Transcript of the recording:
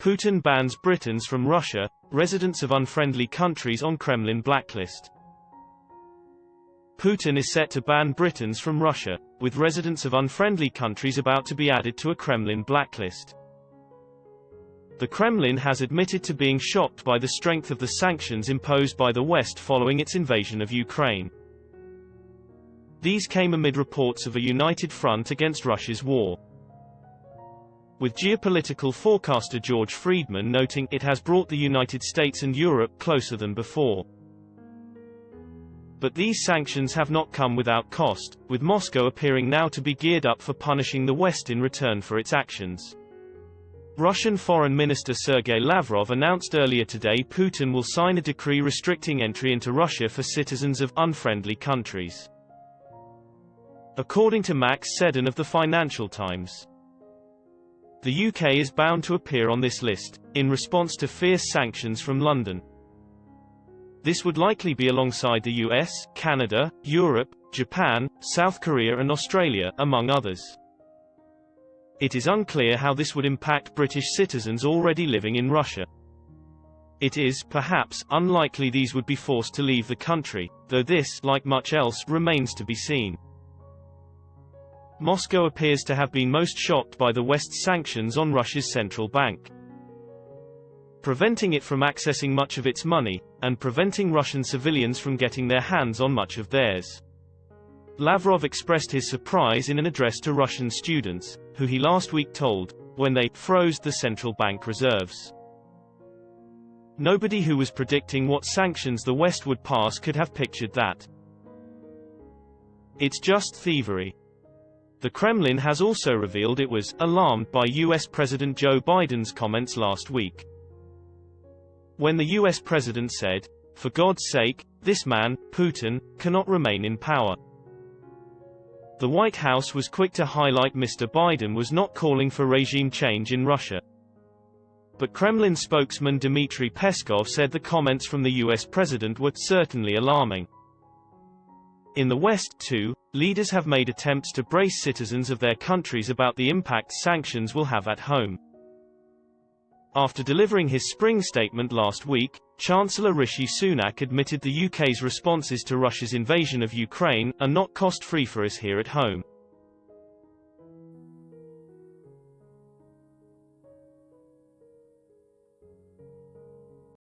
Putin bans Britons from Russia, residents of unfriendly countries on Kremlin blacklist. Putin is set to ban Britons from Russia, with residents of unfriendly countries about to be added to a Kremlin blacklist. The Kremlin has admitted to being shocked by the strength of the sanctions imposed by the West following its invasion of Ukraine. These came amid reports of a united front against Russia's war, with geopolitical forecaster George Friedman noting it has brought the United States and Europe closer than before. But these sanctions have not come without cost, with Moscow appearing now to be geared up for punishing the West in return for its actions. Russian Foreign Minister Sergei Lavrov announced earlier today Putin will sign a decree restricting entry into Russia for citizens of unfriendly countries. According to Max Seddon of the Financial Times, the UK is bound to appear on this list, in response to fierce sanctions from London. This would likely be alongside the US, Canada, Europe, Japan, South Korea and Australia, among others. It is unclear how this would impact British citizens already living in Russia. It is, perhaps, unlikely these would be forced to leave the country, though this, like much else, remains to be seen. Moscow appears to have been most shocked by the West's sanctions on Russia's central bank, preventing it from accessing much of its money, and preventing Russian civilians from getting their hands on much of theirs. Lavrov expressed his surprise in an address to Russian students, who he last week told, when they froze the central bank reserves. Nobody who was predicting what sanctions the West would pass could have pictured that. It's just thievery. The Kremlin has also revealed it was alarmed by US President Joe Biden's comments last week, when the US president said, "For God's sake, this man, Putin, cannot remain in power." The White House was quick to highlight Mr. Biden was not calling for regime change in Russia. But Kremlin spokesman Dmitry Peskov said the comments from the US president were certainly alarming. In the West, too, leaders have made attempts to brace citizens of their countries about the impact sanctions will have at home. After delivering his spring statement last week, Chancellor Rishi Sunak admitted the UK's responses to Russia's invasion of Ukraine are not cost-free for us here at home.